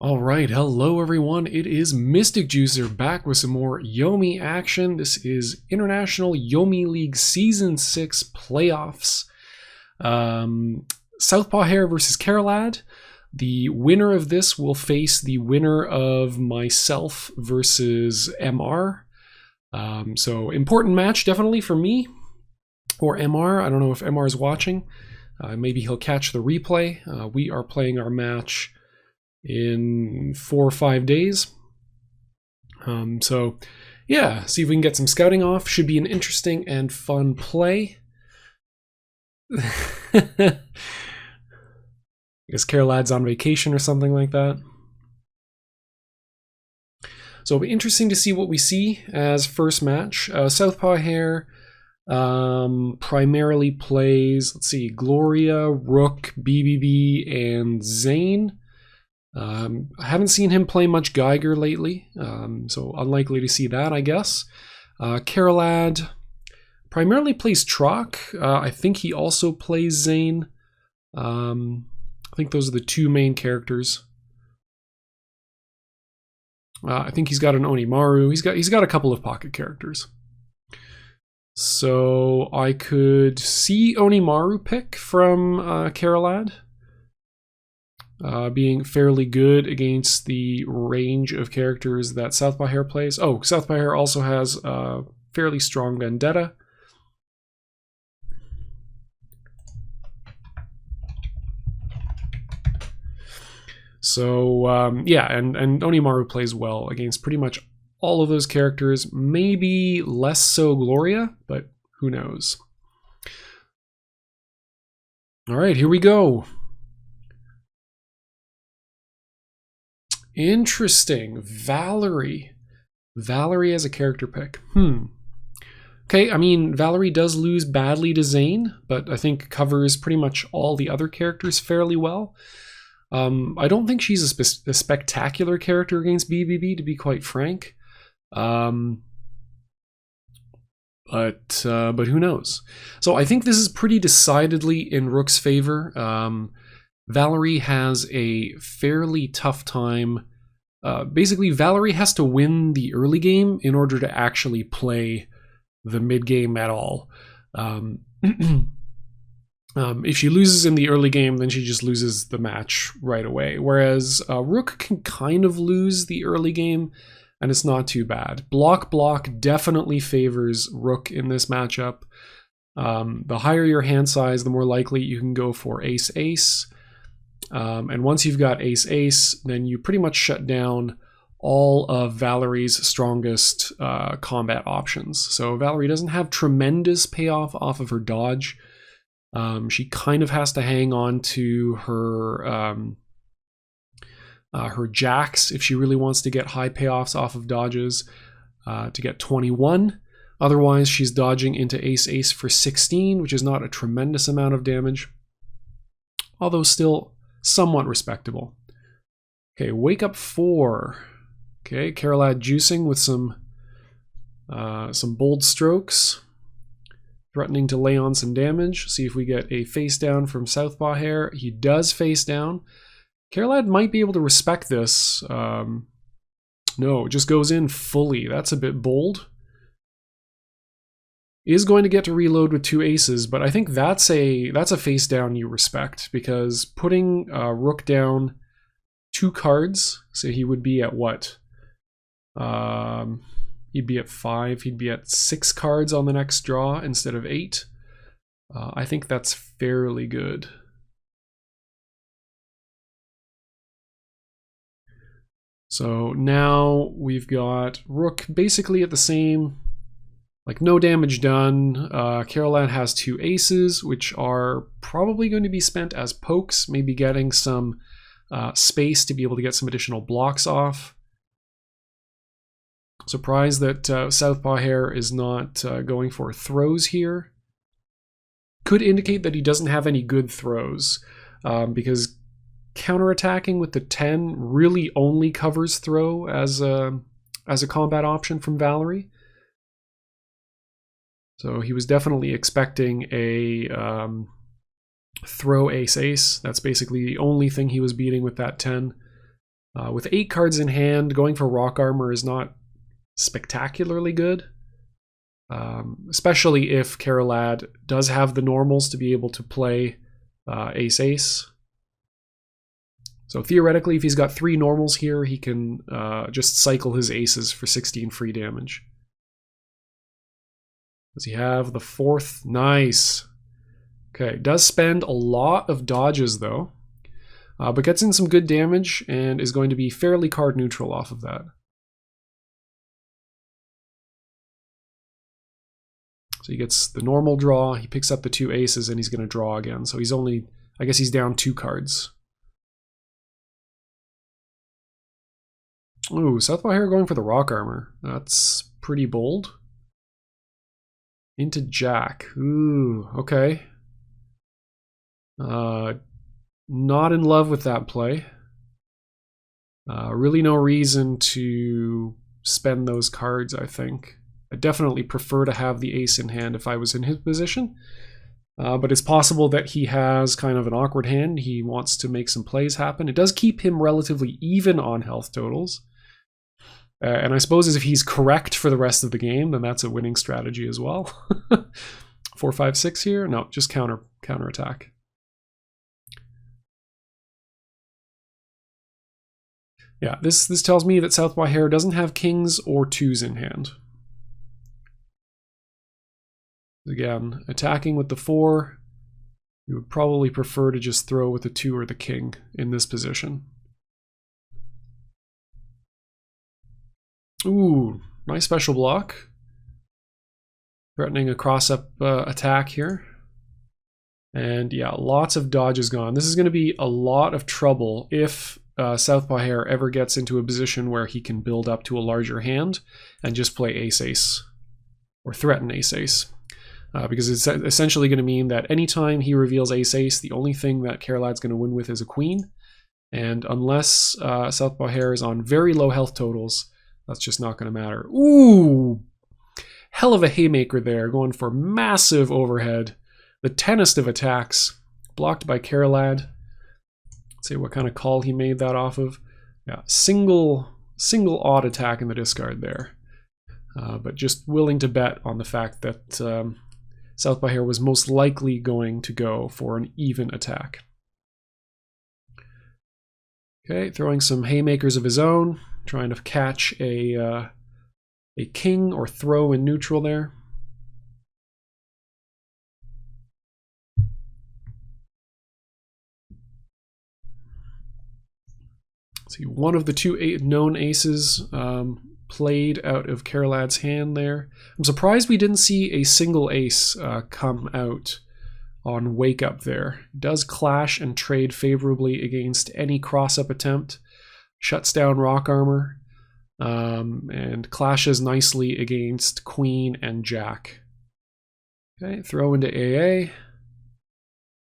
All right, hello everyone. It is Mystic Juicer back with some more Yomi action. This is International Yomi League Season 6 playoffs. Southpaw Hare versus Caralad. The winner of this will face the winner of myself versus MR. So important match definitely for me or MR. I don't know if MR is watching. Maybe he'll catch the replay. We are playing our match in 4 or 5 days. So yeah, see if we can get some scouting off. Should be an interesting and fun play. I guess Caralad's on vacation or something like that. So it'll be interesting to see what we see as first match. Southpaw Hare primarily plays, let's see, Gloria, Rook, BBB, and Zane. I haven't seen him play much Geiger lately, so unlikely to see that, I guess. Caralad primarily plays Trock. I think he also plays Zane. I think those are the two main characters. I think he's got an Onimaru. He's got a couple of pocket characters. So I could see Onimaru pick from Caralad. Being fairly good against the range of characters that Southpaw Hare plays. Oh, Southpaw Hare also has fairly strong Vendetta. So yeah, and Onimaru plays well against pretty much all of those characters. Maybe less so Gloria, but who knows. All right, here we go. Interesting. Valerie. Valerie as a character pick. Okay, I mean, Valerie does lose badly to Zane, but I think covers pretty much all the other characters fairly well. I don't think she's a spectacular character against BBB, to be quite frank. But who knows? So I think this is pretty decidedly in Rook's favor. Valerie has a fairly tough time. Basically, Valerie has to win the early game in order to actually play the mid game at all. If she loses in the early game, then she just loses the match right away. Whereas Rook can kind of lose the early game, and it's not too bad. Block definitely favors Rook in this matchup. The higher your hand size, the more likely you can go for ace-ace. And once you've got ace-ace, then you pretty much shut down all of Valerie's strongest combat options. So Valerie doesn't have tremendous payoff off of her dodge. She kind of has to hang on to her jacks if she really wants to get high payoffs off of dodges to get 21. Otherwise, she's dodging into ace-ace for 16, which is not a tremendous amount of damage, although still somewhat respectable. Okay, wake up 4. Okay, Caralad juicing with some bold strokes, threatening to lay on some damage. See if we get a face down from Southpaw Hare. He does face down. Caralad might be able to respect this. No, it just goes in fully. That's a bit bold. Is going to get to reload with 2 aces, but I think that's a face down you respect, because putting Rook down 2 cards, so he would be at what? He'd be at 5. He'd be at 6 cards on the next draw instead of 8. I think that's fairly good. So now we've got Rook basically at the same. Like, no damage done. Caralad has 2 aces, which are probably going to be spent as pokes, maybe getting some space to be able to get some additional blocks off. Surprised that Southpaw Hare is not going for throws here. Could indicate that he doesn't have any good throws, because counterattacking with the 10 really only covers throw as a combat option from Valerie. So he was definitely expecting a throw ace-ace. That's basically the only thing he was beating with that 10. With 8 cards in hand, going for rock armor is not spectacularly good. Especially if Caralad does have the normals to be able to play ace-ace. So theoretically, if he's got 3 normals here, he can just cycle his aces for 16 free damage. Does he have the 4th? Nice. Okay, does spend a lot of dodges though, but gets in some good damage and is going to be fairly card neutral off of that. So he gets the normal draw, he picks up the 2 aces, and he's going to draw again. So he's only, I guess he's down 2 cards. Ooh, Southpaw Hare going for the rock armor. That's pretty bold. Into Jack. Ooh, okay. Not in love with that play. Really no reason to spend those cards, I think. I definitely prefer to have the ace in hand if I was in his position. But it's possible that he has kind of an awkward hand. He wants to make some plays happen. It does keep him relatively even on health totals. And I suppose if he's correct for the rest of the game, then that's a winning strategy as well. 4, 5, 6 here? No, just counterattack. Yeah, this tells me that Southpaw Hare doesn't have kings or 2s in hand. Again, attacking with the 4, you would probably prefer to just throw with the 2 or the king in this position. Ooh, nice special block. Threatening a cross-up attack here. And yeah, lots of dodges gone. This is going to be a lot of trouble if Southpaw Hare ever gets into a position where he can build up to a larger hand and just play ace-ace or threaten ace-ace. Because it's essentially going to mean that anytime he reveals ace-ace, the only thing that Caralad's going to win with is a queen. And unless Southpaw Hare is on very low health totals, that's just not going to matter. Ooh! Hell of a haymaker there, going for massive overhead. The 10th of attacks, blocked by Caralad. Let's see what kind of call he made that off of. Yeah, single odd attack in the discard there. But just willing to bet on the fact that Southpaw Hare was most likely going to go for an even attack. Okay, throwing some haymakers of his own, trying to catch a king or throw in neutral there. See, one of the 2 known aces played out of Caralad's hand there. I'm surprised we didn't see a single ace come out on Wake Up there. It does clash and trade favorably against any cross-up attempt. Shuts down rock armor. And clashes nicely against Queen and Jack. Okay, throw into AA.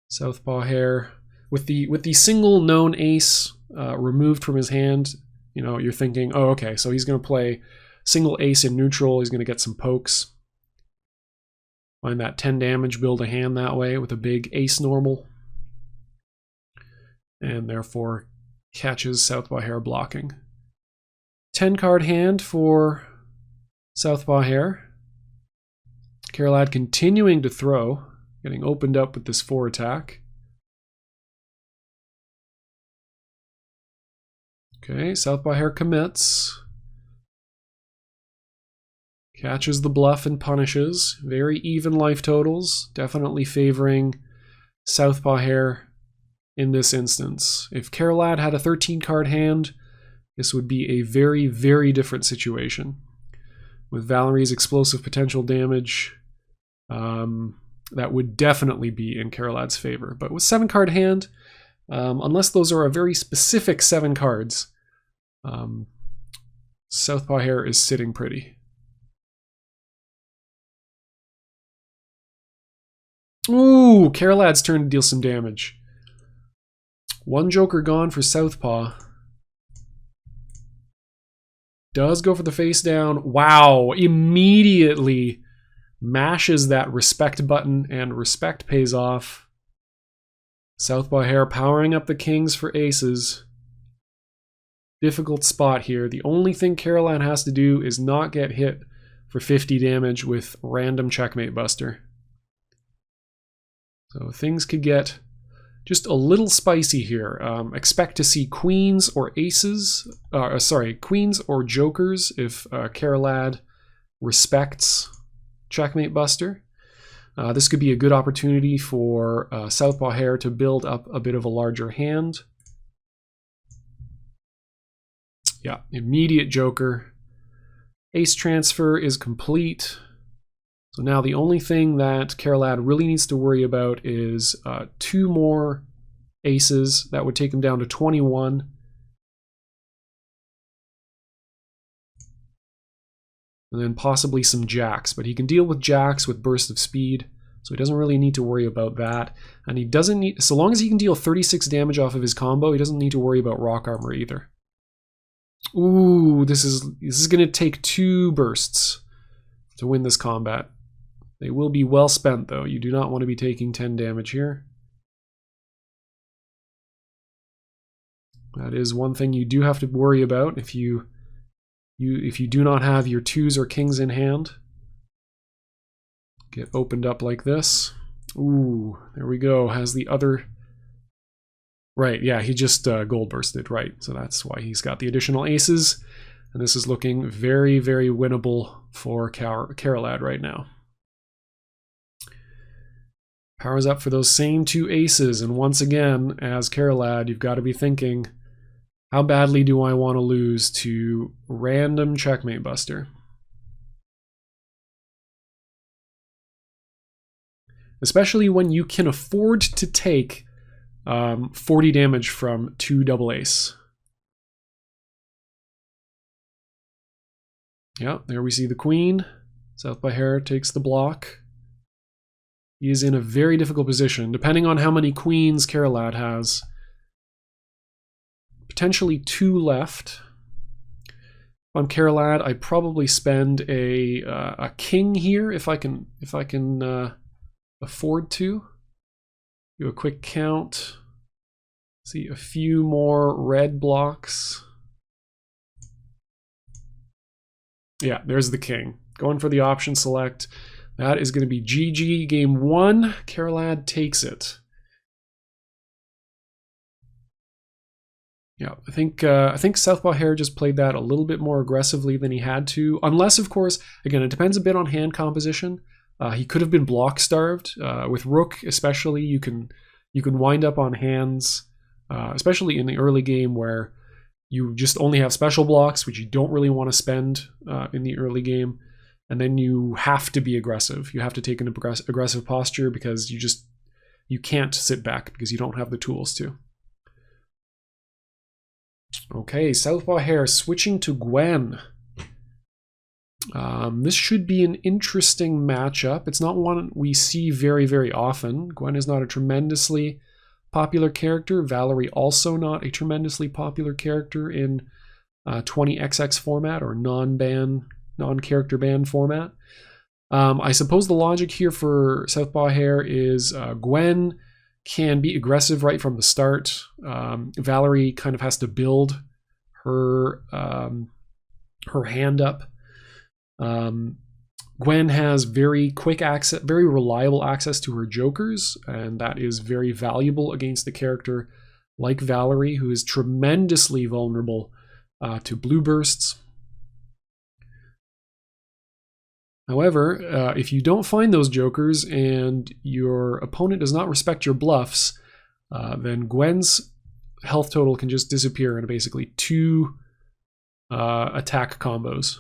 Southpaw Hare. With the single known ace removed from his hand, you know, you're thinking, oh, okay, so he's going to play single ace in neutral. He's going to get some pokes. Find that 10 damage, build a hand that way with a big ace normal. And therefore catches Southpaw Hare blocking. 10 card hand for Southpaw Hare. Caralad continuing to throw, getting opened up with this 4 attack. Okay, Southpaw Hare commits. Catches the bluff and punishes. Very even life totals. Definitely favoring Southpaw Hare in this instance. If Caralad had a 13 card hand, this would be a very, very different situation. With Valerie's explosive potential damage, that would definitely be in Caralad's favor. But with 7 card hand, unless those are a very specific 7 cards, Southpaw Hare is sitting pretty. Ooh, Caralad's turn to deal some damage. 1 joker gone for Southpaw. Does go for the face down. Wow, immediately mashes that respect button, and respect pays off. Southpaw Hare powering up the kings for aces. difficult spot here. The only thing Caralad has to do is not get hit for 50 damage with random Checkmate Buster. So things could get just a little spicy here. Expect to see queens or aces, queens or jokers if Caralad respects Checkmate Buster. This could be a good opportunity for Southpaw Hare to build up a bit of a larger hand. Yeah, immediate joker. Ace transfer is complete. So now the only thing that Caralad really needs to worry about is 2 more aces. That would take him down to 21. And then possibly some jacks, but he can deal with jacks with burst of speed, so he doesn't really need to worry about that. And he doesn't need, so long as he can deal 36 damage off of his combo, he doesn't need to worry about rock armor either. Ooh, this is going to take 2 bursts to win this combat. They will be well spent, though. You do not want to be taking 10 damage here. That is one thing you do have to worry about if you do not have your 2s or kings in hand. Get opened up like this. Ooh, there we go. Has the other... Right, yeah, he just gold bursted, right. So that's why he's got the additional aces. And this is looking very, very winnable for Caralad right now. Powers up for those same 2 aces. And once again, as Caralad, you've got to be thinking, how badly do I want to lose to random Checkmate Buster? Especially when you can afford to take 40 damage from 2 double ace. Yeah, there we see the queen. Southpaw Hare takes the block. He is in a very difficult position, depending on how many queens Caralad has. Potentially 2 left. If I'm Caralad, I probably spend a king here if I can afford to. Do a quick count. See a few more red blocks. Yeah, there's the king. Going for the option select. That is going to be GG. Game 1. Caralad takes it. Yeah, I think Southpaw Hare just played that a little bit more aggressively than he had to. Unless, of course, again, it depends a bit on hand composition. He could have been block starved. With Rook, especially, you can wind up on hands, especially in the early game where you just only have special blocks, which you don't really want to spend in the early game, and then you have to be aggressive. You have to take an aggressive posture because you can't sit back because you don't have the tools to. Okay, Southpaw Hare switching to Gwen. This should be an interesting matchup. It's not one we see very, very often. Gwen is not a tremendously popular character. Valerie also not a tremendously popular character in 20XX format or non-character ban format. I suppose the logic here for Southpaw Hare is Gwen can be aggressive right from the start. Valerie kind of has to build her hand up. Gwen has very quick access, very reliable access to her jokers, and that is very valuable against a character like Valerie, who is tremendously vulnerable to blue bursts. However, if you don't find those jokers and your opponent does not respect your bluffs, then Gwen's health total can just disappear in basically 2 attack combos.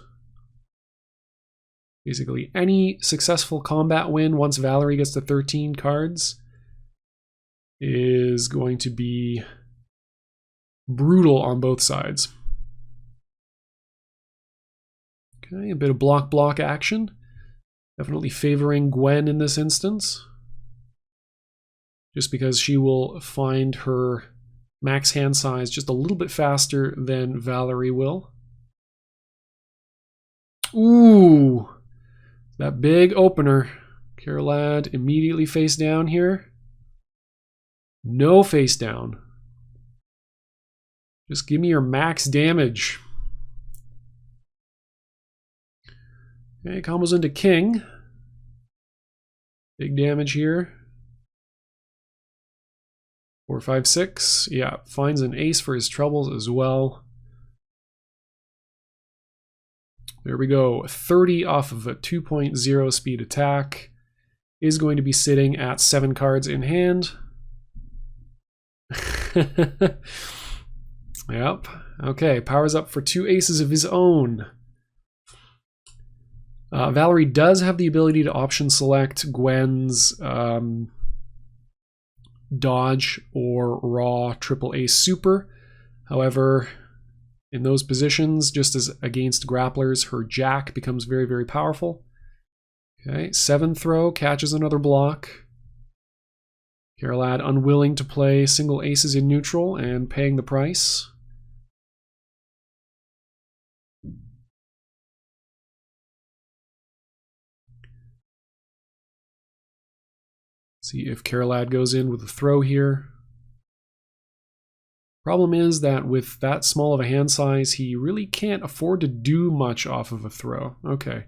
Basically, any successful combat win once Valerie gets to 13 cards is going to be brutal on both sides. Okay, a bit of block action. Definitely favoring Gwen in this instance. Just because she will find her max hand size just a little bit faster than Valerie will. Ooh! That big opener. Caralad immediately face down here. No face down. Just give me your max damage. Okay, combos into king. Big damage here. 4, 5, 6. Yeah, finds an ace for his troubles as well. There we go. 30 off of a 2.0 speed attack. Is going to be sitting at 7 cards in hand. Yep. Okay, powers up for 2 aces of his own. Valerie does have the ability to option select Gwen's dodge or raw triple ace super. However, in those positions, just as against grapplers, her jack becomes very, very powerful. Okay, 7 throw, catches another block. Caralad unwilling to play single aces in neutral and paying the price. See if Caralad goes in with a throw here. Problem is that with that small of a hand size, he really can't afford to do much off of a throw. Okay.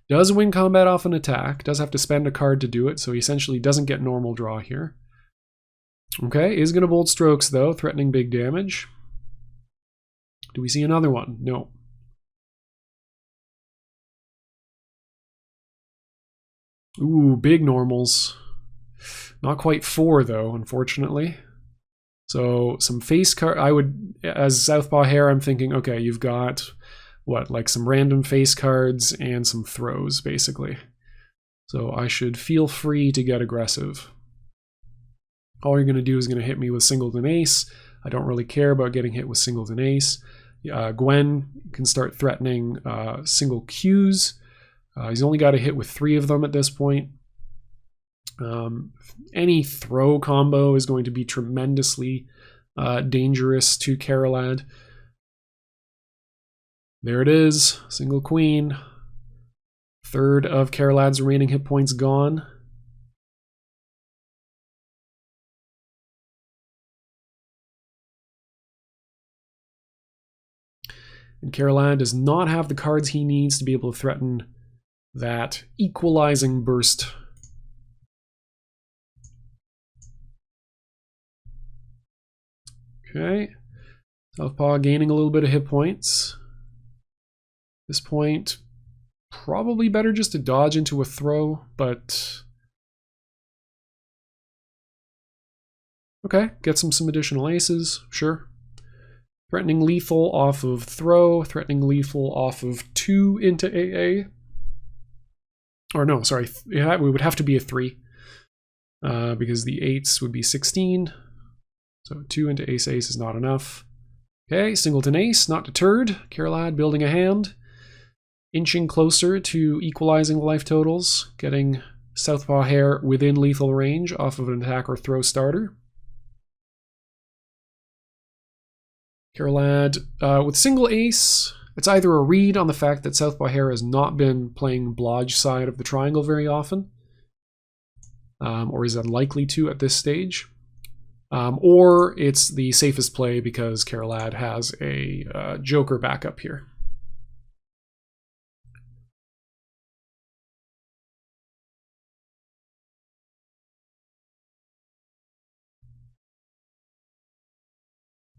Does win combat off an attack. Does have to spend a card to do it, so he essentially doesn't get normal draw here. Okay, is going to bold strokes though, threatening big damage. Do we see another one? No. Ooh, big normals. Not quite 4 though, unfortunately. So some face card. I would, as Southpaw Hare, I'm thinking, okay, you've got what, like some random face cards and some throws, basically. So I should feel free to get aggressive. All you're going to do is going to hit me with singleton ace. I don't really care about getting hit with singleton ace. Gwen can start threatening single Qs. He's only got a hit with 3 of them at this point. Any throw combo is going to be tremendously dangerous to Caralad. There it is, single queen. 1/3 of Caralad's remaining hit points gone. And Caralad does not have the cards he needs to be able to threaten that equalizing burst. Okay, Southpaw gaining a little bit of hit points. At this point, probably better just to dodge into a throw, but okay, gets him some additional aces, sure. Threatening lethal off of throw, threatening lethal off of 2 into AA. Or no, sorry, it would have to be a 3 because the 8s would be 16. So 2 into ace ace is not enough. Okay, singleton ace, not deterred. Caralad building a hand. Inching closer to equalizing the life totals. Getting Southpaw Hare within lethal range off of an attack or throw starter. Caralad with single ace. It's either a read on the fact that Southpaw Hare has not been playing Blodge side of the triangle very often. Or is unlikely to at this stage. Or it's the safest play because Caralad has a Joker backup here.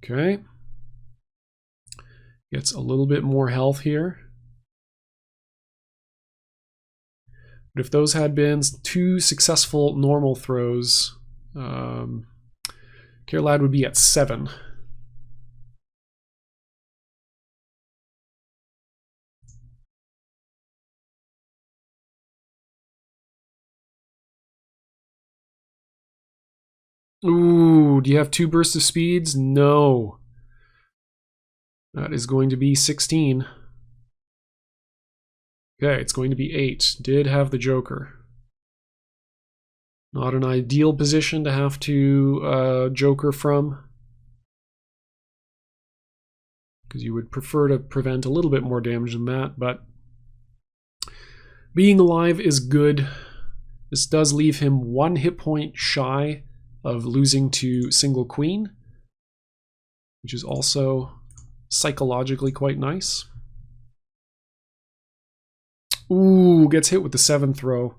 Okay. Gets a little bit more health here. But if those had been 2 successful normal throws, Caralad would be at 7. Ooh, do you have 2 bursts of speeds? No. That is going to be 16. Okay, it's going to be 8. Did have the Joker. Not an ideal position to have to Joker from. Because you would prefer to prevent a little bit more damage than that, but being alive is good. This does leave him 1 hit point shy of losing to single queen. which is also psychologically quite nice. Ooh, gets hit with the 7th row.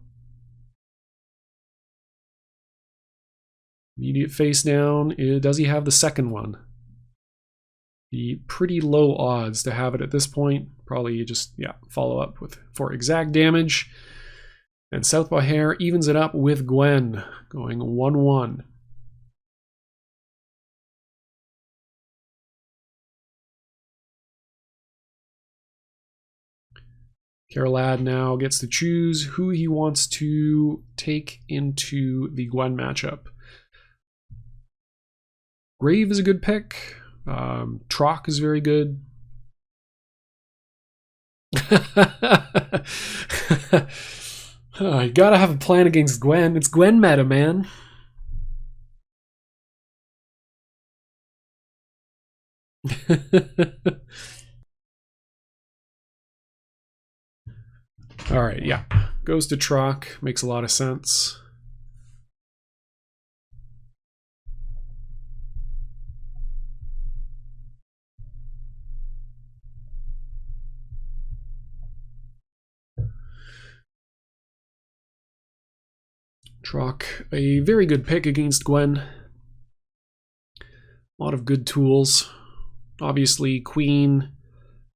Immediate face down. Does he have the 2nd one? Be pretty low odds to have it at this point. Probably just, yeah, follow up for exact damage. And Southpaw Hare evens it up with Gwen, going 1-1. Caralad now gets to choose who he wants to take into the Gwen matchup. Grave is a good pick. Trock is very good. You gotta have a plan against Gwen. It's Gwen meta, man. Alright, yeah. Goes to Trock. Makes a lot of sense. Trock, a very good pick against Gwen. A lot of good tools. Obviously, Queen,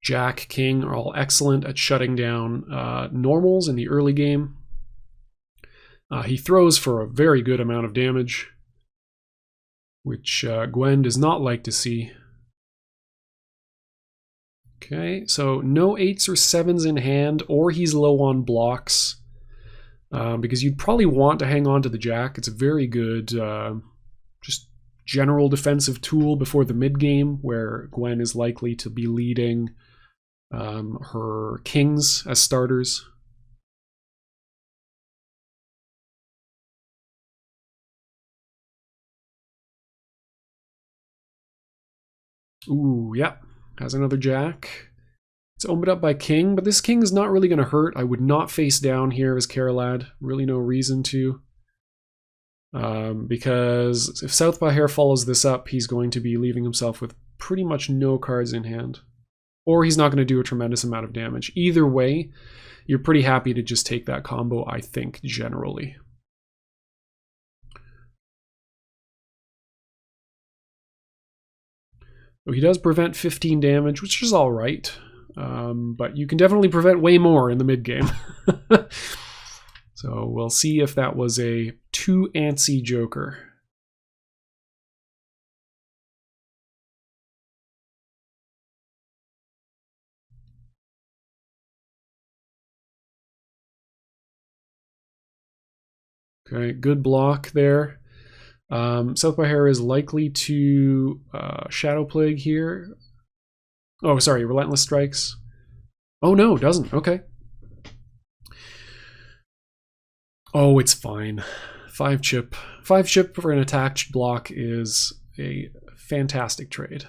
Jack, King are all excellent at shutting down normals in the early game. He throws for a very good amount of damage, which Gwen does not like to see. Okay, so no 8s or 7s in hand, or he's low on blocks. Because you'd probably want to hang on to the Jack. It's a very good just general defensive tool before the mid-game, where Gwen is likely to be leading her Kings as starters. Ooh, yeah, has another Jack. It's opened up by King, but this King is not really going to hurt. I would not face down here as Caralad. Really no reason to. Because if Southpaw Hare follows this up, he's going to be leaving himself with pretty much no cards in hand. Or he's not going to do a tremendous amount of damage. Either way, you're pretty happy to just take that combo, I think, generally. So he does prevent 15 damage, which is all right. But you can definitely prevent way more in the mid-game. So we'll see if that was a too antsy Joker. Okay, good block there. Southpaw Hare is likely to Shadow Plague here. Oh, sorry, Relentless Strikes. Oh no, doesn't. Okay. Oh, it's fine. 5 chip. 5 chip for an attacked block is a fantastic trade.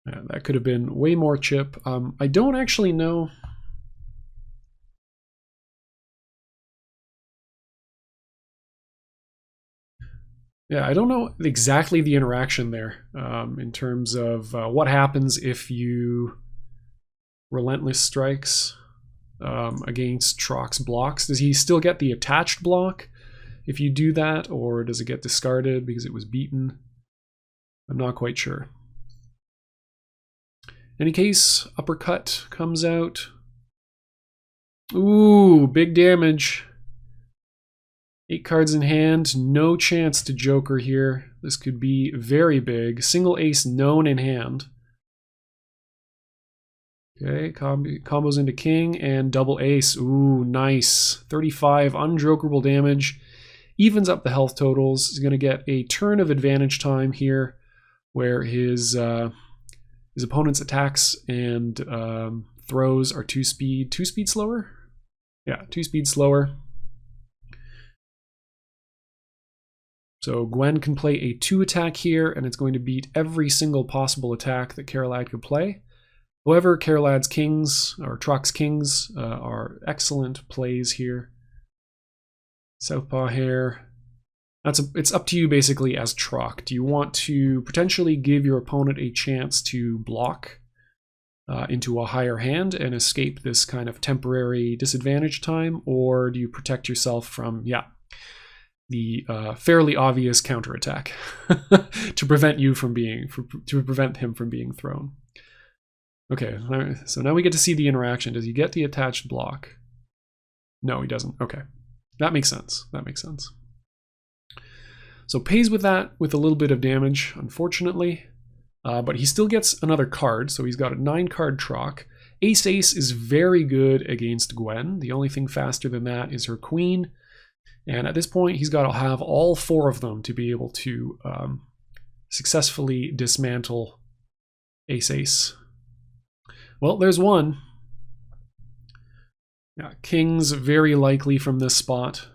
Yeah, that could have been way more chip. I don't actually know. Yeah, I don't know exactly the interaction there in terms of what happens if you Relentless Strikes against Trock's blocks. Does he still get the attached block if you do that, or does it get discarded because it was beaten? I'm not quite sure. In any case, Uppercut comes out. Ooh, big damage. 8 cards in hand, no chance to Joker here. This could be very big. Single ace known in hand. Okay, combos into King and double ace. Ooh, nice. 35 unjokerable damage. Evens up the health totals. He's going to get a turn of advantage time here where his opponent's attacks and throws are 2 speed. 2 speed slower? Yeah, 2 speed slower. So Gwen can play a 2 attack here, and it's going to beat every single possible attack that Caralad could play. However, Caralad's Kings, or Trock's Kings, are excellent plays here. Southpaw Hare. It's up to you basically as Troc. Do you want to potentially give your opponent a chance to block into a higher hand and escape this kind of temporary disadvantage time, or do you protect yourself from, the fairly obvious counterattack to prevent him from being thrown? Okay, so now we get to see the interaction. Does he get the attached block? No, he doesn't. Okay, that makes sense. That makes sense. So pays with that with a little bit of damage, unfortunately. But he still gets another card, so he's got a 9-card Troc. Ace-Ace is very good against Gwen. The only thing faster than that is her Queen. And at this point, he's got to have all 4 of them to be able to successfully dismantle Ace-Ace. Well, there's one. Yeah, King's very likely from this spot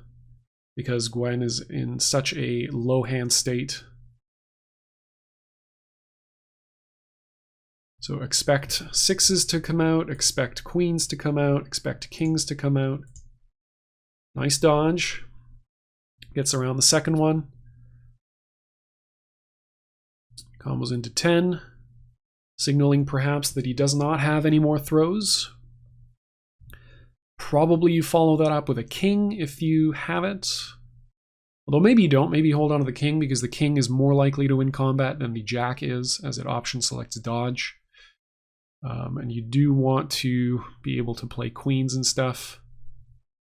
because Gwen is in such a low hand state. So expect 6s to come out, expect queens to come out, expect kings to come out. Nice dodge. Gets around the second one. Combos into 10, signaling perhaps that he does not have any more throws. Probably you follow that up with a king if you have it. Although maybe you don't. Maybe you hold on to the king because the king is more likely to win combat than the jack is, as it option selects dodge. And you do want to be able to play queens and stuff.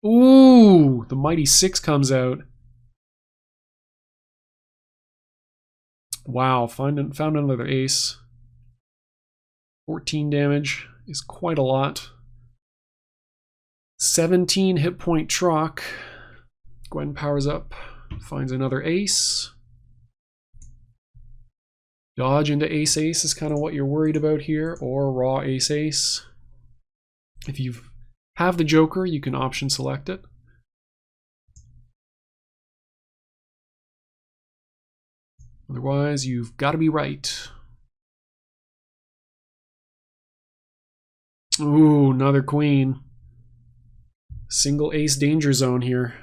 Ooh, the mighty 6 comes out. Wow, found another ace. 14 damage is quite a lot. 17 hit point Troc. Gwen powers up, finds another ace. Dodge into ace-ace is kind of what you're worried about here, or raw ace-ace. If you have the joker, you can option select it. Otherwise, you've got to be right. Ooh, another queen. Single ace danger zone here.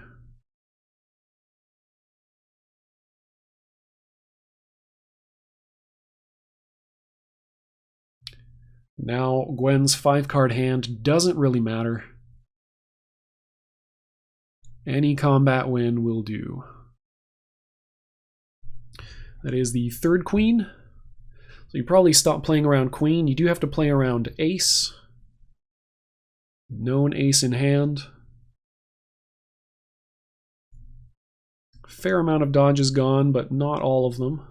Now Gwen's 5-card hand doesn't really matter. Any combat win will do. That is the 3rd queen. So you probably stop playing around queen. You do have to play around ace. Known ace in hand. Fair amount of dodges gone, but not all of them.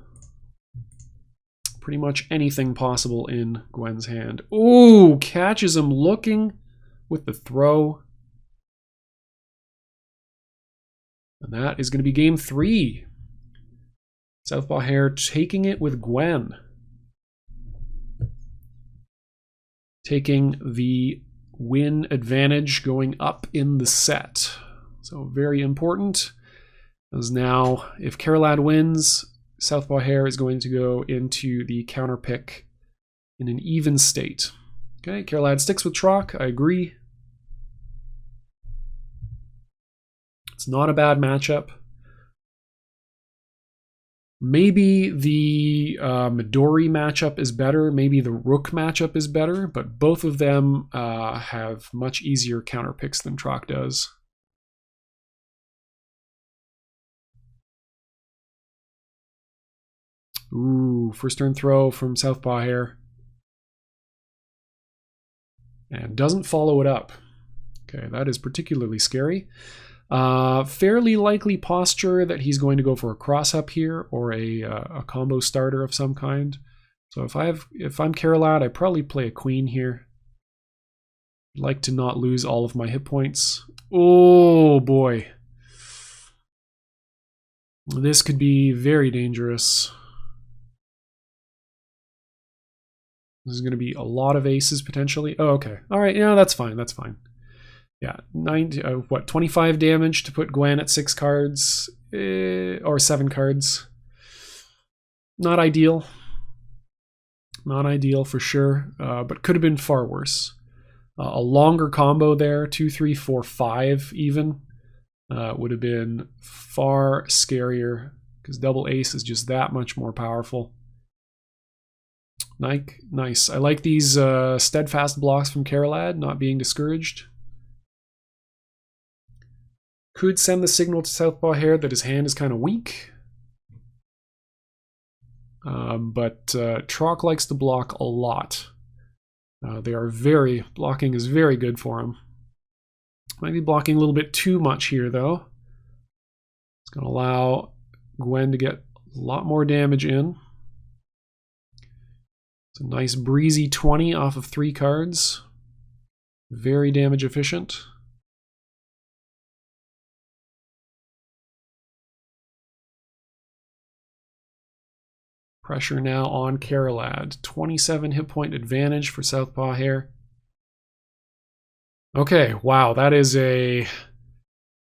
Pretty much anything possible in Gwen's hand. Ooh, catches him looking with the throw. And that is going to be game 3. Southpaw Hare taking it with Gwen. Taking the win advantage going up in the set. So very important. As now, if Caralad wins, Southpaw Hare is going to go into the counter pick in an even state. Okay, Caralad sticks with Troc. I agree. It's not a bad matchup. Maybe the Midori matchup is better. Maybe the Rook matchup is better. But both of them have much easier counter picks than Troc does. Ooh, first turn throw from Southpaw Hare. And doesn't follow it up. Okay, that is particularly scary. Fairly likely posture that he's going to go for a cross up here or a combo starter of some kind. So if I'm Caralad, I probably play a queen here. I'd like to not lose all of my hit points. Oh boy. This could be very dangerous. This is going to be a lot of aces potentially. Oh, okay. All right. Yeah, that's fine. That's fine. Yeah, 25 damage to put Gwen at 6 cards or 7 cards. Not ideal. Not ideal for sure, but could have been far worse. A longer combo there, 2, 3, 4, 5 even. would have been far scarier because double ace is just that much more powerful. Nice. I like these steadfast blocks from Caralad, not being discouraged. Could send the signal to Southpaw Hare that his hand is kind of weak. But Troc likes to block a lot. Blocking is very good for him. Might be blocking a little bit too much here though. It's going to allow Gwen to get a lot more damage in. It's a nice breezy 20 off of 3 cards. Very damage efficient. Pressure now on Caralad. 27 hit point advantage for Southpaw Hare. Okay, wow, that is a...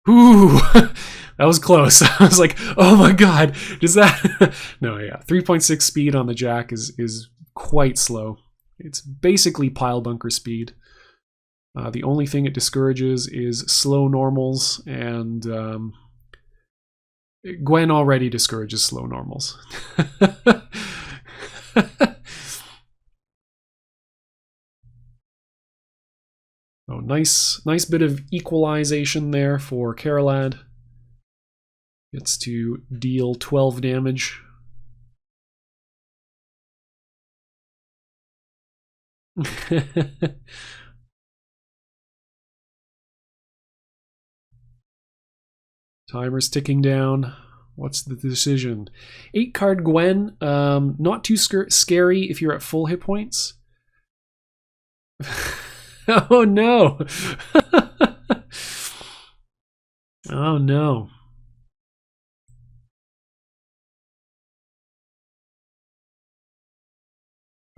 Ooh, that was close. I was like, oh my god, does that... No, yeah, 3.6 speed on the Jack is quite slow. It's basically pile bunker speed. The only thing it discourages is slow normals, and Gwen already discourages slow normals. Oh, nice bit of equalization there for Caralad. Gets to deal 12 damage. Timer's ticking down. What's the decision? 8-card Gwen. Not too scary if you're at full hit points. Oh no! Oh no.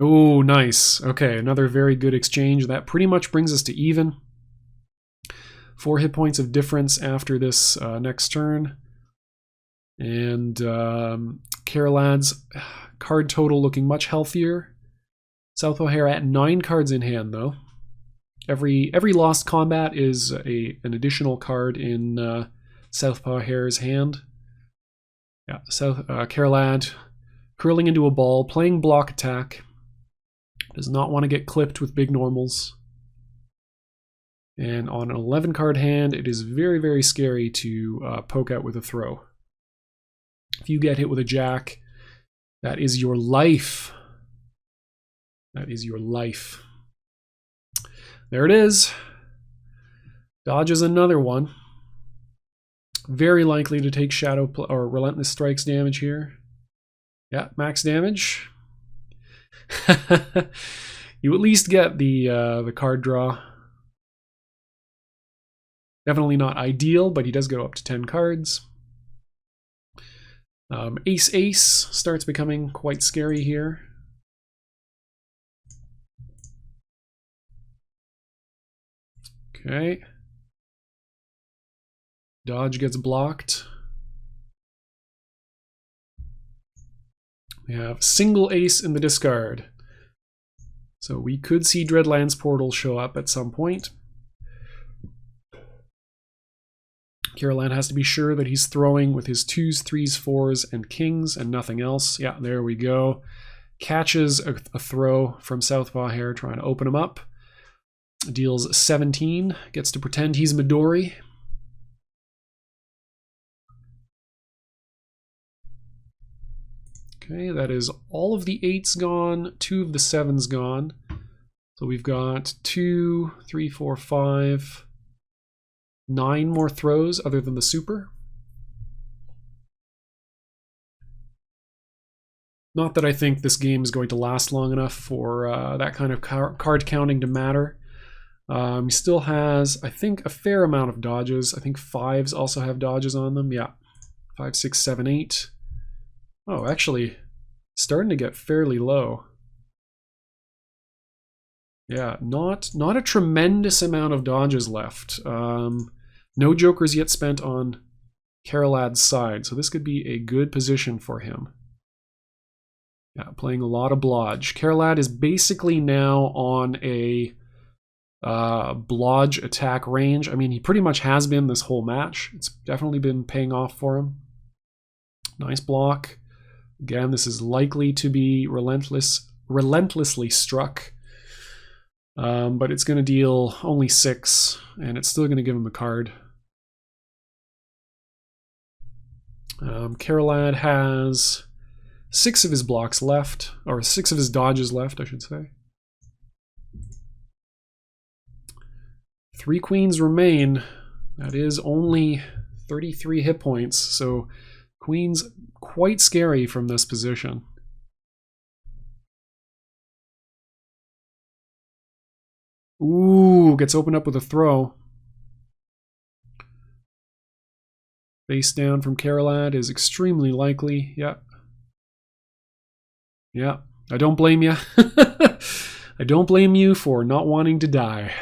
Oh, nice. Okay, another very good exchange. That pretty much brings us to even. 4 hit points of difference after this next turn. And Caralad's card total looking much healthier. Southpaw Hare at 9 cards in hand, though. Every lost combat is an additional card in Southpaw Hare's hand. Yeah, Caralad curling into a ball, playing block attack. Does not want to get clipped with big normals. And on an 11-card hand, it is very, very scary to poke out with a throw. If you get hit with a Jack, that is your life. That is your life. There it is. Dodges another one. Very likely to take Shadow or Relentless Strikes damage here. Yeah, max damage. You at least get the card draw. Definitely not ideal, but he does go up to 10 cards. Ace starts becoming quite scary here. Okay. Dodge gets blocked. We have single ace in the discard. So we could see Dreadlands Portal show up at some point. Caralad has to be sure that he's throwing with his 2s, 3s, 4s, and kings and nothing else. Yeah, there we go. Catches a throw from Southpaw Hare trying to open him up. Deals 17. Gets to pretend he's Midori. Okay, that is all of the 8s gone, 2 of the 7s gone. So we've got 2, 3, 4, 5, 9 more throws other than the super. Not that I think this game is going to last long enough for that kind of card counting to matter. He still has, I think, a fair amount of dodges. I think 5s also have dodges on them. Yeah, 5, 6, 7, 8. Oh, actually, starting to get fairly low. Yeah, not a tremendous amount of dodges left. No jokers yet spent on Caralad's side, so this could be a good position for him. Yeah, playing a lot of blodge. Caralad is basically now on a blodge attack range. I mean, he pretty much has been this whole match. It's definitely been paying off for him. Nice block. Again, this is likely to be relentlessly struck. But it's going to deal only 6, and it's still going to give him the card. Caralad has 6 of his blocks left, or 6 of his dodges left, I should say. 3 queens remain. That is only 33 hit points, so queen's quite scary from this position. Ooh, gets opened up with a throw. Face down from Caralad is extremely likely. Yeah. Yeah. I don't blame you. I don't blame you for not wanting to die.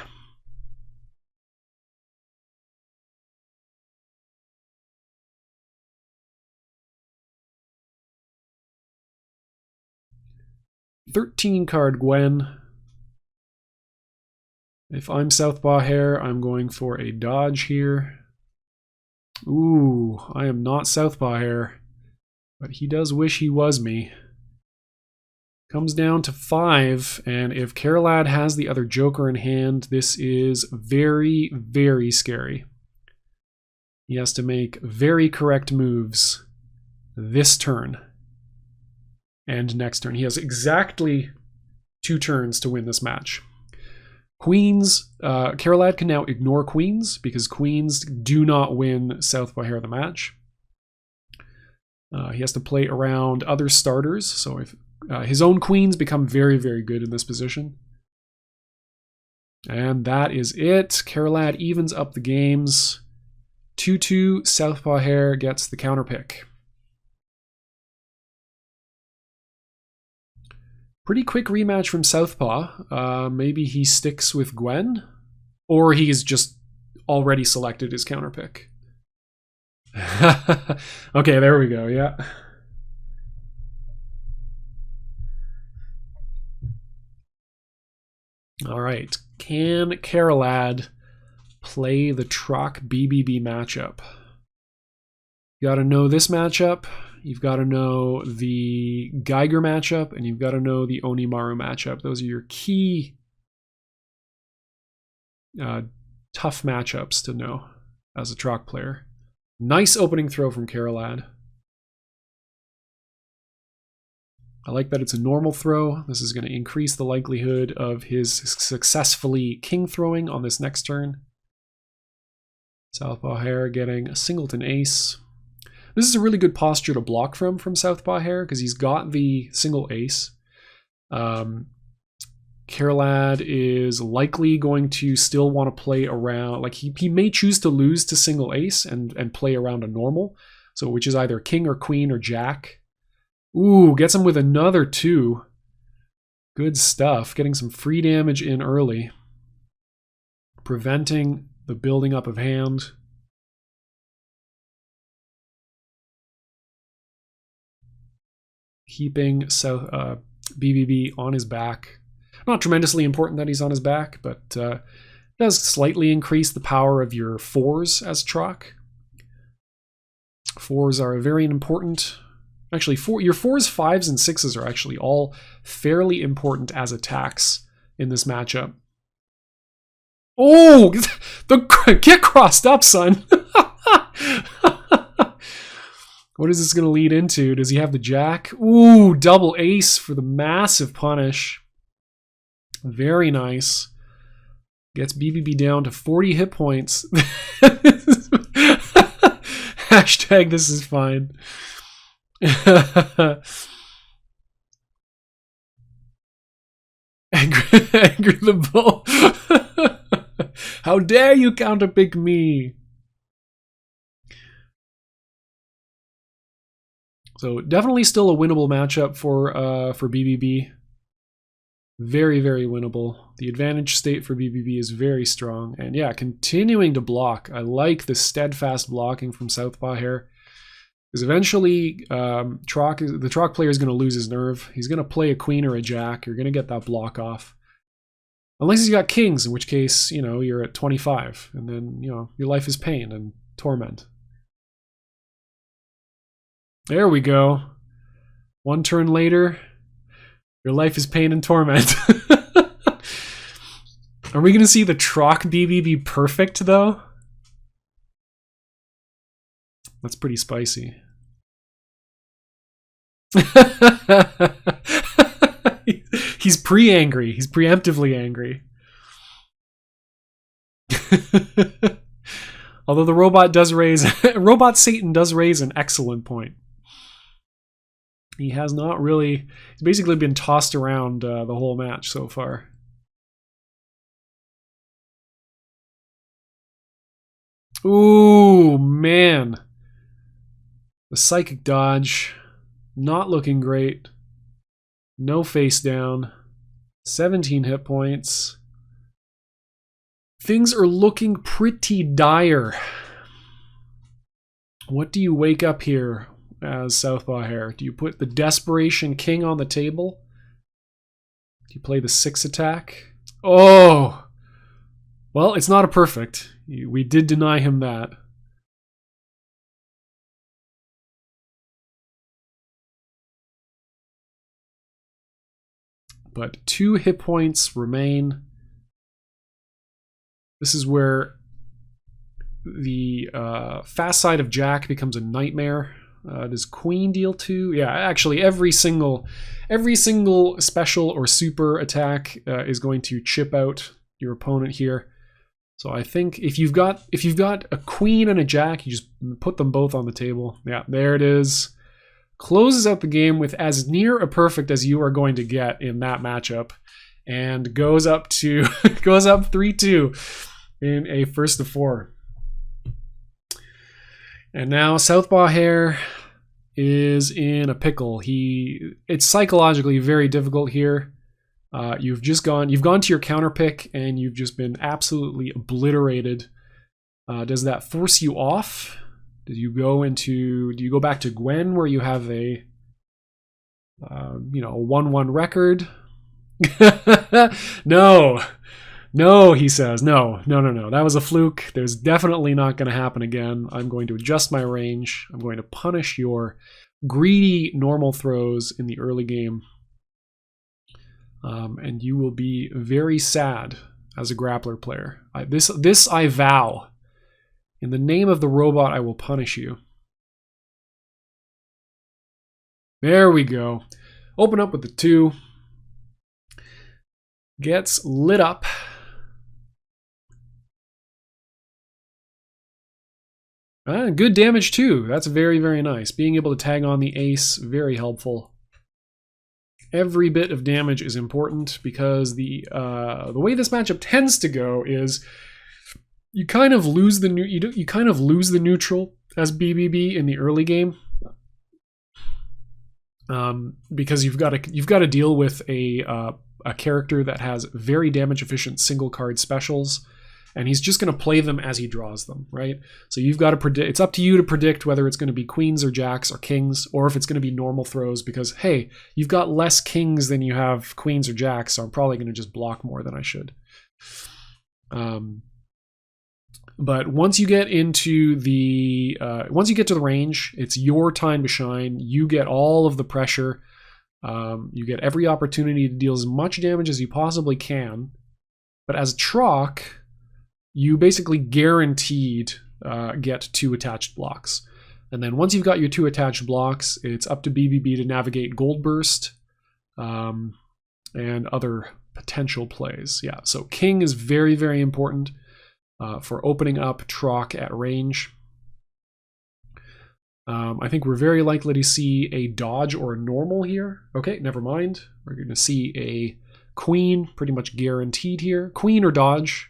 $13-card Gwen. If I'm Southpaw Hare, I'm going for a dodge here. Ooh, I am not Southpaw Hare, but he does wish he was me. Comes down to 5, and if Caralad has the other Joker in hand, this is very, very scary. He has to make very correct moves this turn and next turn. He has exactly 2 turns to win this match. Queens, Caralad can now ignore queens because queens do not win Southpaw Hare the match. He has to play around other starters, so if his own queens become very, very good in this position. And that is it. Caralad evens up the games. 2-2, Southpaw Hare gets the counter pick. Pretty quick rematch from Southpaw. Maybe he sticks with Gwen, or he's just already selected his counter pick. Okay, there we go, yeah. All right, can Caralad play the Troc BBB matchup? You got to know this matchup. You've got to know the Geiger matchup, and you've got to know the Onimaru matchup. Those are your key tough matchups to know as a Troc player. Nice opening throw from Caralad. I like that it's a normal throw. This is going to increase the likelihood of his successfully king throwing on this next turn. Southpaw Hare getting a singleton ace. This is a really good posture to block from Southpaw Hare because he's got the single ace. Caralad is likely going to still want to play around, like he may choose to lose to single ace and play around a normal, so which is either king or queen or jack. Ooh, gets him with another 2. Good stuff. Getting some free damage in early. Preventing the building up of hand. Keeping BBB on his back. Not tremendously important that he's on his back, but does slightly increase the power of your 4s as Troc. 4s are very important. Actually, your 4s, 5s, and 6s are actually all fairly important as attacks in this matchup. Oh, the get crossed up, son. What is this going to lead into? Does he have the jack? Ooh, double ace for the massive punish. Very nice. Gets BBB down to 40 hit points. Hashtag this is fine. Angry the bull. How dare you counterpick me? So definitely still a winnable matchup for BBB. Very, very winnable. The advantage state for BBB is very strong. And yeah, continuing to block. I like the steadfast blocking from Southpaw Hare. Because eventually, the Troc player is going to lose his nerve. He's going to play a queen or a jack. You're going to get that block off. Unless he's got kings, in which case, you know, you're at 25, and then, you know, your life is pain and torment. There we go. One turn later, your life is pain and torment. Are we going to see the Troc BBB perfect, though? That's pretty spicy. He's pre-angry. He's preemptively angry. Although the robot does raise... Robot Satan does raise an excellent point. He has not really... He's basically been tossed around the whole match so far. Ooh, man. The psychic dodge. Not looking great. No face down. 17 hit points. Things are looking pretty dire. What do you wake up here as Southpaw Hare? Do you put the Desperation King on the table? Do you play the 6 attack? Oh! Well, it's not a perfect. We did deny him that. But 2 hit points remain. This is where the fast side of Jack becomes a nightmare. Does Queen deal 2? Yeah, actually every single special or super attack is going to chip out your opponent here. So I think if you've got a Queen and a Jack, you just put them both on the table. Yeah, there it is. Closes out the game with as near a perfect as you are going to get in that matchup, and goes up to goes up 3-2 in a first to 4. And now Southpaw Hare is in a pickle. It's psychologically very difficult here. You've gone to your counter pick and you've just been absolutely obliterated. Does that force you off? Do you go back to Gwen where you have a 1-1 record? No, he says. No. That was a fluke. There's definitely not going to happen again. I'm going to adjust my range. I'm going to punish your greedy normal throws in the early game. And you will be very sad as a grappler player. This I vow. In the name of the robot, I will punish you. There we go. Open up with the 2. Gets lit up. Good damage too. That's very, very nice. Being able to tag on the ace, very helpful. Every bit of damage is important because the way this matchup tends to go is you kind of lose the neutral as BBB in the early game, because you've got to deal with a character that has very damage efficient single card specials, and he's just going to play them as he draws them, right? So you've got to predict. It's up to you to predict whether it's going to be queens or jacks or kings, or if it's going to be normal throws, because hey, you've got less kings than you have queens or jacks, so I'm probably going to just block more than I should. But once you get into the range, it's your time to shine. You get all of the pressure. You get every opportunity to deal as much damage as you possibly can. But as a Troc, you basically guaranteed get 2 attached blocks. And then once you've got your 2 attached blocks, it's up to BBB to navigate Gold Burst and other potential plays. Yeah, so King is very, very important for opening up Troc at range. I think we're very likely to see a dodge or a normal here. Okay, never mind. We're going to see a queen pretty much guaranteed here. Queen or dodge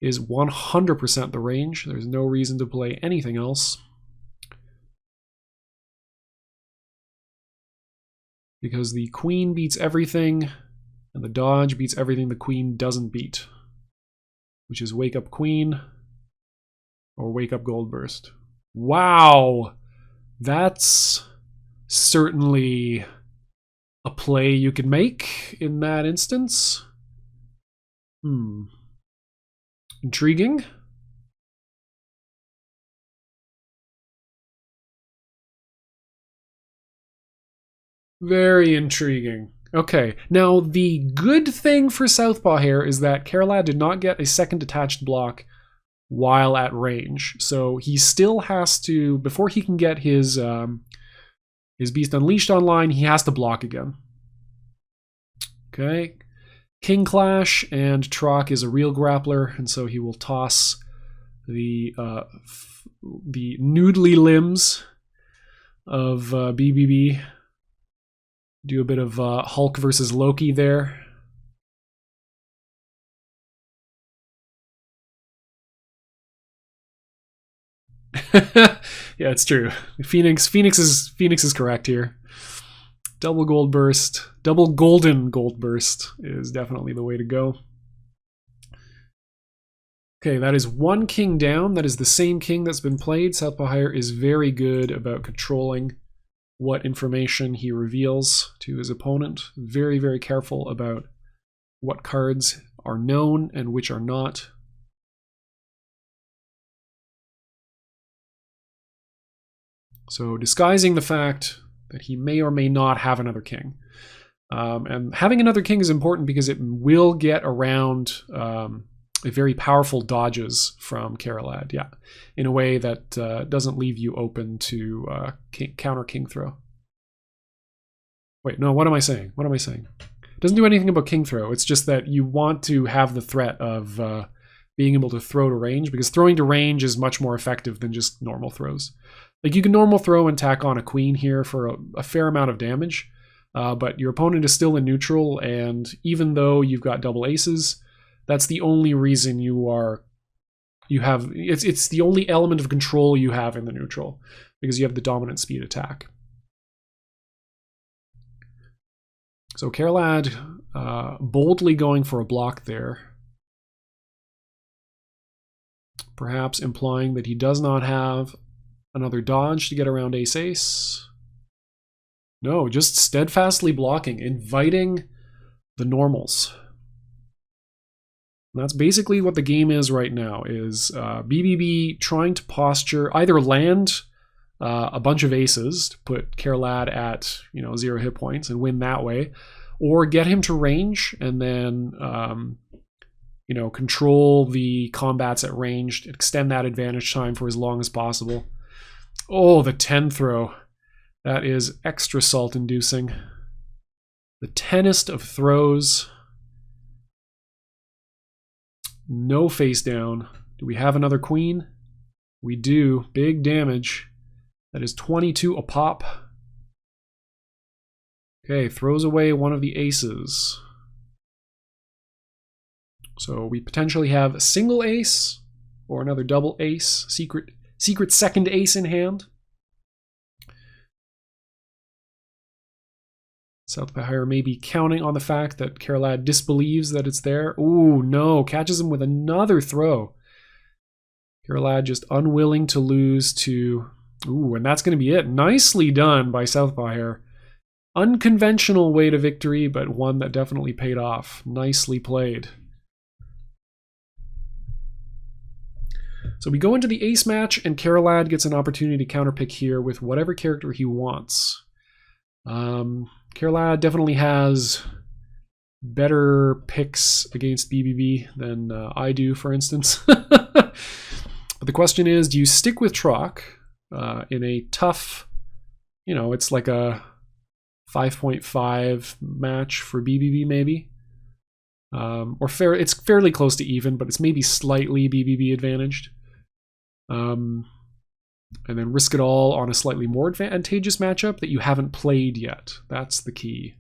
is 100% the range. There's no reason to play anything else, because the queen beats everything and the dodge beats everything the queen doesn't beat, which is Wake Up Queen or Wake Up Gold Burst. Wow, that's certainly a play you could make in that instance. Intriguing. Very intriguing. Okay, now the good thing for Southpaw Hare is that Caralad did not get a second detached block while at range, so he still has to, before he can get his Beast Unleashed online, he has to block again. Okay, King Clash, and Trock is a real grappler, and so he will toss the noodly limbs of BBB. Do a bit of Hulk versus Loki there. Yeah, it's true. Phoenix is correct here. Double gold burst, double golden gold burst is definitely the way to go. Okay, that is one king down. That is the same king that's been played. Southpaw Hare is very good about controlling what information he reveals to his opponent. Very, very careful about what cards are known and which are not. So disguising the fact that he may or may not have another king. And having another king is important because it will get around very powerful dodges from Caralad, yeah, in a way that doesn't leave you open to counter king throw. Wait, no, what am I saying? What am I saying? It doesn't do anything about king throw. It's just that you want to have the threat of being able to throw to range, because throwing to range is much more effective than just normal throws. Like, you can normal throw and tack on a queen here for a fair amount of damage, but your opponent is still in neutral, and even though you've got double aces, that's the only reason it's the only element of control you have in the neutral, because you have the dominant speed attack. So Caralad boldly going for a block there, perhaps implying that he does not have another dodge to get around ace-ace. No, just steadfastly blocking, inviting the normals. And that's basically what the game is right now, is BBB trying to posture, either land a bunch of aces to put Caralad at 0 hit points and win that way, or get him to range and then control the combats at range, extend that advantage time for as long as possible. Oh, the 10 throw. That is extra salt inducing. The 10est of throws. No face down. Do we have another queen? We do. Big damage. That is 22 a pop. Okay, throws away one of the aces. So we potentially have a single ace or another double ace, secret second ace in hand. Southpaw Hare may be counting on the fact that Caralad disbelieves that it's there. Ooh, no, catches him with another throw. Caralad just unwilling to lose to... Ooh, and that's going to be it. Nicely done by Southpaw Hare. Unconventional way to victory, but one that definitely paid off. Nicely played. So we go into the ace match, and Caralad gets an opportunity to counterpick here with whatever character he wants. Caralad definitely has better picks against BBB than I do, for instance. But the question is, do you stick with Trock in a tough, it's like a 5.5 match for BBB maybe? Or it's fairly close to even, but it's maybe slightly BBB advantaged. And then risk it all on a slightly more advantageous matchup that you haven't played yet. That's the key.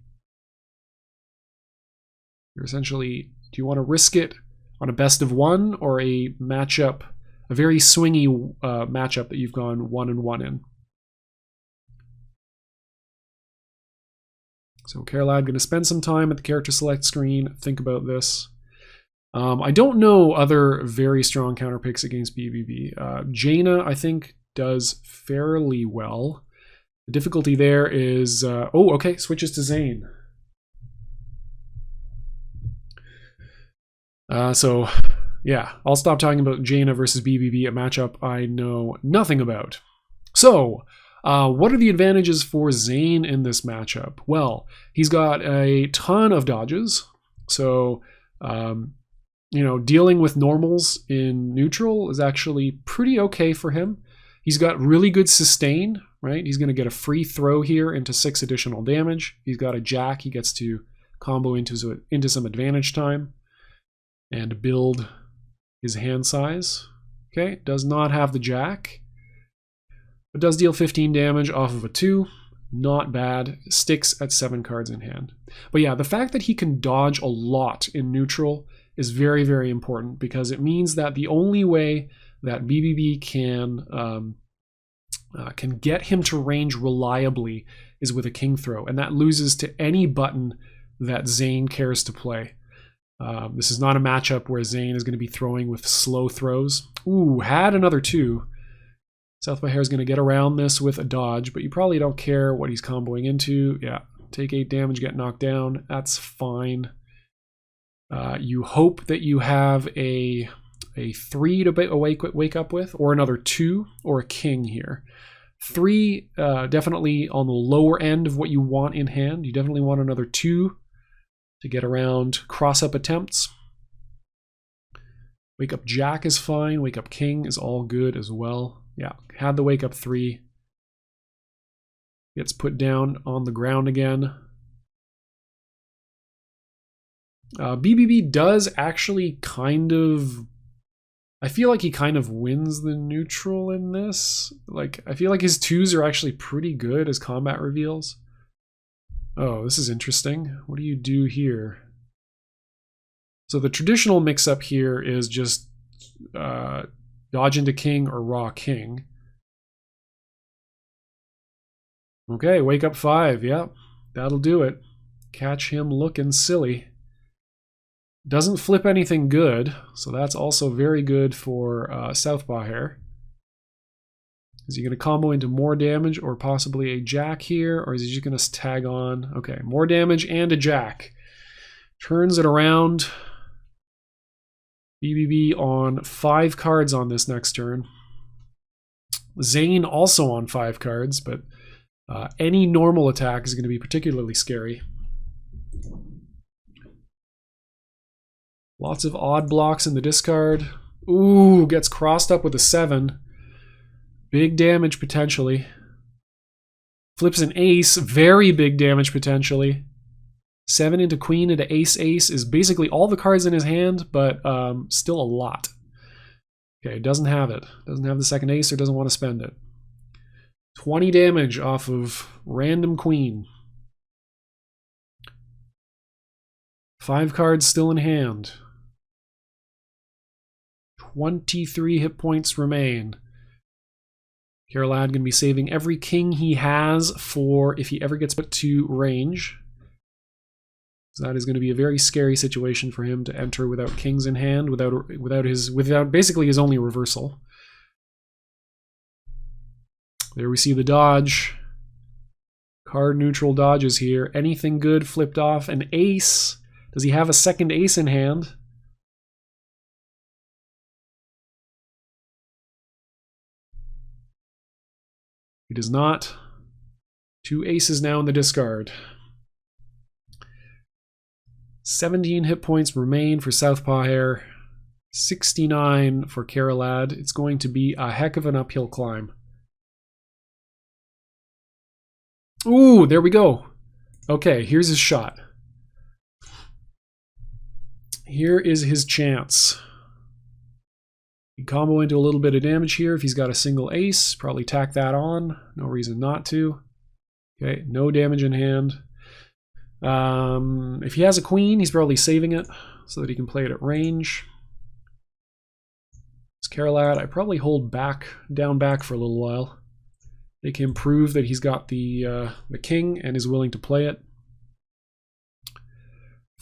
You're essentially, do you want to risk it on a best of one or a matchup, a very swingy matchup that you've gone 1-1 in? So Caralad going to spend some time at the character select screen, think about this. I don't know other very strong counterpicks against BBB. Jaina, I think, does fairly well. The difficulty there is... okay, switches to Zane. So, yeah, I'll stop talking about Jaina versus BBB, a matchup I know nothing about. So, what are the advantages for Zane in this matchup? Well, he's got a ton of dodges. So, dealing with normals in neutral is actually pretty okay for him. He's got really good sustain, right? He's going to get a free throw here into 6 additional damage. He's got a jack. He gets to combo into some advantage time and build his hand size. Okay, does not have the jack, but does deal 15 damage off of a 2. Not bad. Sticks at 7 cards in hand. But yeah, the fact that he can dodge a lot in neutral is very, very important, because it means that the only way that BBB can get him to range reliably is with a king throw, and that loses to any button that Zane cares to play. This is not a matchup where Zane is going to be throwing with slow throws. Ooh, had another 2. Southpaw Hare is going to get around this with a dodge, but you probably don't care what he's comboing into. Yeah, take 8 damage, get knocked down. That's fine. You hope that you have a 3 to wake up with, or another 2, or a king here. 3, definitely on the lower end of what you want in hand. You definitely want another 2 to get around cross-up attempts. Wake up jack is fine. Wake up king is all good as well. Yeah, had the wake up 3. Gets put down on the ground again. BBB does actually kind of... I feel like he kind of wins the neutral in this. Like, I feel like his 2s are actually pretty good as combat reveals. Oh, this is interesting. What do you do here? So the traditional mix-up here is just dodge into king or raw king. Okay, wake up 5. Yep, that'll do it. Catch him looking silly. Doesn't flip anything good, so that's also very good for Southpaw Hare. Is he going to combo into more damage or possibly a jack here, or is he just going to tag on? Okay, more damage and a jack. Turns it around. BBB on 5 cards on this next turn. Zane also on 5 cards, but any normal attack is going to be particularly scary. Lots of odd blocks in the discard. Ooh, gets crossed up with a 7. Big damage potentially. Flips an ace, very big damage potentially. 7 into queen into ace is basically all the cards in his hand, but still a lot. Okay, doesn't have it. Doesn't have the second ace or doesn't want to spend it. 20 damage off of random queen. 5 cards still in hand. 23 hit points remain. Caralad going to be saving every king he has for if he ever gets put to range. So that is going to be a very scary situation for him to enter without kings in hand, without basically his only reversal. There we see the dodge. Card neutral dodges here. Anything good flipped off. An ace. Does he have a second ace in hand? He does not. 2 aces now in the discard. 17 hit points remain for Southpaw Hare. 69 for Caralad. It's going to be a heck of an uphill climb. Ooh, there we go. Okay, here's his shot. Here is his chance. You combo into a little bit of damage here if he's got a single ace. Probably tack that on. No reason not to. Okay, no damage in hand. If he has a queen, he's probably saving it so that he can play it at range. It's Caralad. I probably hold down back for a little while. Make him prove that he's got the king and is willing to play it.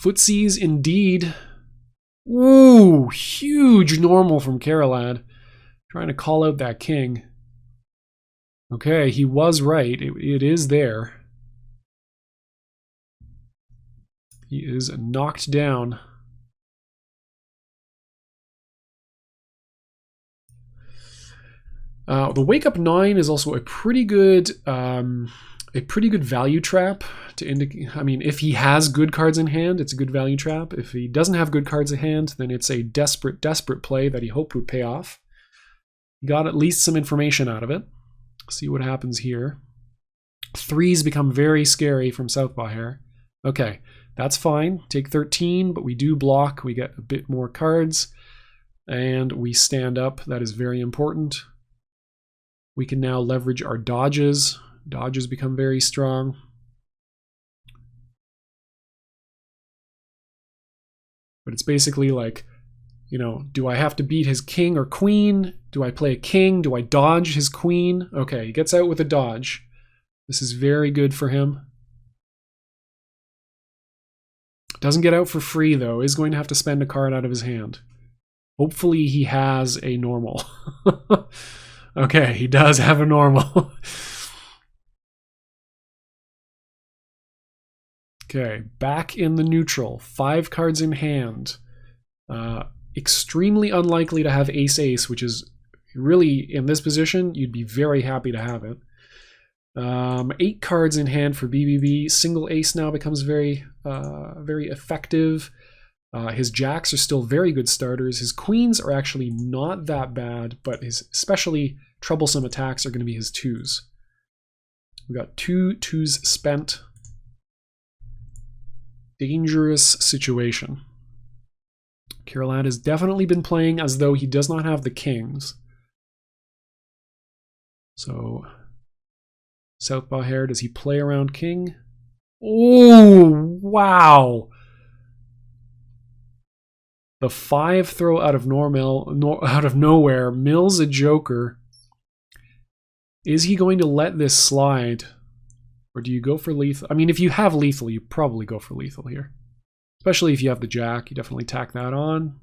Footsies indeed. Ooh, huge normal from Caralad. Trying to call out that king. Okay, he was right. It is there. He is knocked down. The Wake Up 9 is also a pretty good value trap to indicate. I mean, if he has good cards in hand, it's a good value trap. If he doesn't have good cards in hand, then it's a desperate play that he hoped would pay off. He got at least some information out of it. See what happens here. 3s become very scary from Southpaw Hare. Okay, that's fine. Take 13, but we do block. We get a bit more cards, and we stand up. That is very important. We can now leverage our dodges. Dodges become very strong. But it's basically like, you know, do I have to beat his king or queen? Do I play a king? Do I dodge his queen? Okay, he gets out with a dodge. This is very good for him. Doesn't get out for free, though. Is going to have to spend a card out of his hand. Hopefully he has a normal. Okay, he does have a normal. Okay, back in the neutral. 5 cards in hand. Extremely unlikely to have ace-ace, which is really, in this position, you'd be very happy to have it. 8 cards in hand for BBB. Single ace now becomes very effective. His jacks are still very good starters. His queens are actually not that bad, but his especially troublesome attacks are going to be his 2s. We got 2 2s spent. Dangerous situation. Caralad has definitely been playing as though he does not have the kings. So, Southpaw Hare, does he play around king? Oh, wow! The 5 throw out of nowhere mills a joker. Is he going to let this slide? Or do you go for lethal? I mean, if you have lethal, you probably go for lethal here. Especially if you have the jack, you definitely tack that on.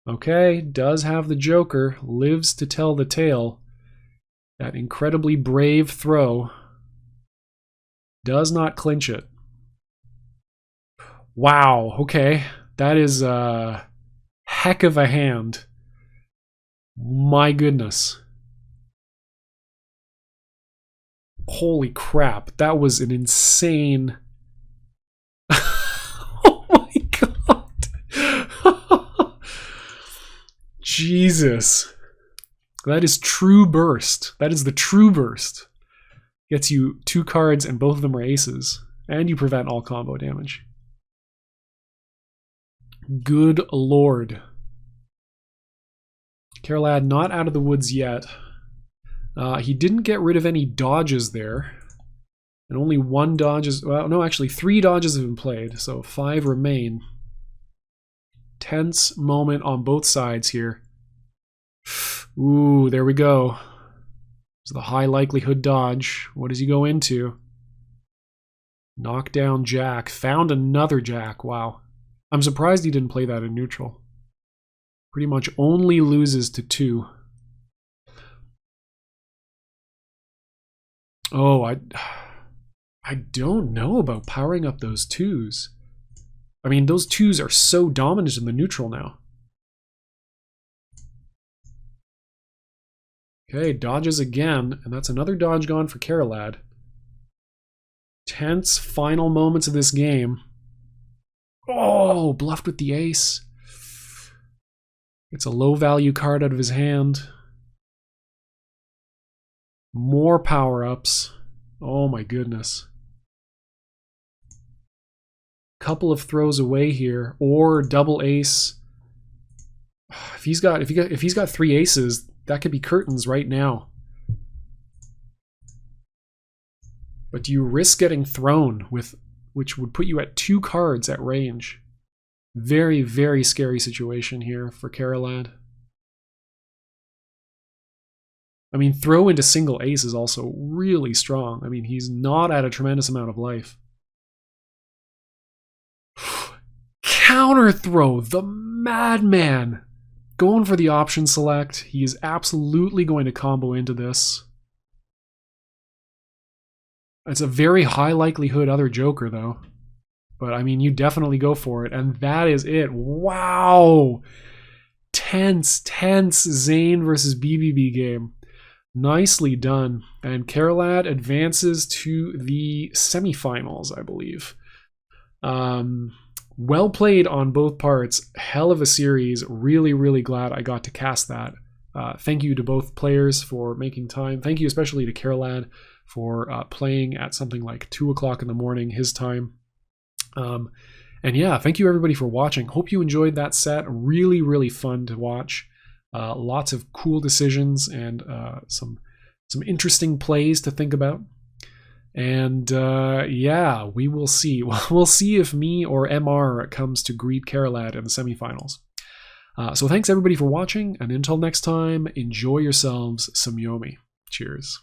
Okay, does have the joker, lives to tell the tale. That incredibly brave throw does not clinch it. Wow, okay. That is a heck of a hand. My goodness. Holy crap, that was an insane... Oh my god! Jesus. That is true burst. That is the true burst. Gets you 2 cards and both of them are aces. And you prevent all combo damage. Good lord. Caralad not out of the woods yet. He didn't get rid of any dodges there. And only 1 dodge is... Well, no, actually 3 dodges have been played. So 5 remain. Tense moment on both sides here. Ooh, there we go. There's the high likelihood dodge. What does he go into? Knock down jack. Found another jack. Wow. I'm surprised he didn't play that in neutral. Pretty much only loses to 2. Oh, I don't know about powering up those 2s. I mean, those 2s are so dominant in the neutral now. Okay, dodges again, and that's another dodge gone for Caralad. Tense final moments of this game. Oh, bluffed with the ace. It's a low value card out of his hand. More power-ups. Oh my goodness. Couple of throws away here, or double ace. If he's got 3 aces, that could be curtains right now. But do you risk getting thrown with, which would put you at 2 cards at range? Very, very scary situation here for Caralad. I mean, throw into single ace is also really strong. I mean, he's not at a tremendous amount of life. Counter throw, the madman. Going for the option select. He is absolutely going to combo into this. It's a very high likelihood other joker, though. But, I mean, you definitely go for it. And that is it. Wow! tense Zane versus BBB game. Nicely done. And Caralad advances to the semifinals, I believe. Well played on both parts. Hell of a series. Really, really glad I got to cast that. Thank you to both players for making time. Thank you especially to Caralad for playing at something like 2 o'clock in the morning, his time. And yeah, thank you everybody for watching. Hope you enjoyed that set. Really, really fun to watch. Lots of cool decisions and some interesting plays to think about. And yeah, we will see. We'll see if me or MR comes to greet Caralad in the semifinals. So thanks everybody for watching, and until next time, enjoy yourselves some Yomi. Cheers.